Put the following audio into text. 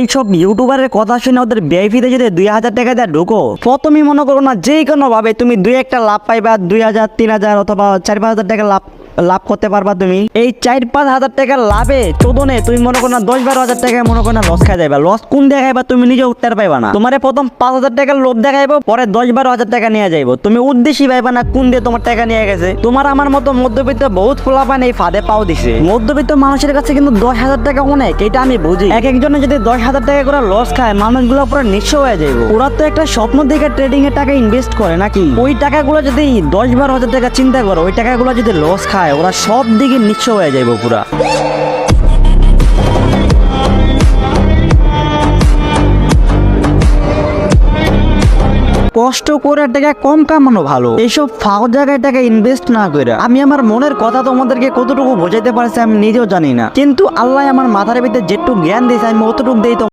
এইসব ইউটিউবারের কথা শুনে ওদের ভিআইপিতে যদি 2000 টাকা দিয়ে ঢুকো, প্রথমেই মনে করো না যে কোনো ভাবে তুমি দুই একটা লাভ পাইবা, 2000 3000 অথবা 4-5 হাজার টাকা লাভ করতে পারবা। তুমি এই 4-5 হাজার টাকার লাভে চোদনে তুমি মনে করো না 10-12 হাজার টাকায় মনে করো না লস খাই যাবে। লস কোন দেখাইবা তুমি নিজে উঠতে পাইবা না। তোমার প্রথম 5,000 টাকার লোভ দেখাইবো, পরে 10-12 হাজার টাকা নিয়ে যাইবো। তুমি উদ্দেশ্যই পাইবা না কোন দিয়ে তোমার টাকা নিয়ে গেছে। তোমার আমার মতো মধ্যবিত্ত বহুত ফোলাপান এই ফাঁদে পাও দিছে। মধ্যবিত্ত মানুষের কাছে কিন্তু 10,000 টাকা অনেক, এটা আমি বুঝি। এক একজনে যদি 10,000 টাকা করে লস খায়, মানুষগুলো পুরো নিঃস্ব হয়ে যাইবো। ওরা তো একটা স্বপ্ন দেখে ট্রেডিং এর টাকা ইনভেস্ট করে নাকি। ওই টাকাগুলো যদি 10-12 হাজার টাকা চিন্তা করো, ওই টাকাগুলো যদি লস খায়, ওরা সব দিকে নিঃস্ব হয়ে যাইব পুরা। কষ্ট করে টাকা কম কামানো ভালো, এইসব ফাও জায়গায় টাকা ইনভেস্ট না করে। আমি আমার মনের কথা তোমাদেরকে কতটুকু বোঝাইতে পারছি আমি নিজেও জানি না, কিন্তু আল্লাহ আমার মাথার ভিতরে যেটুকু জ্ঞান দিয়েছে আমি অতটুকু দিই।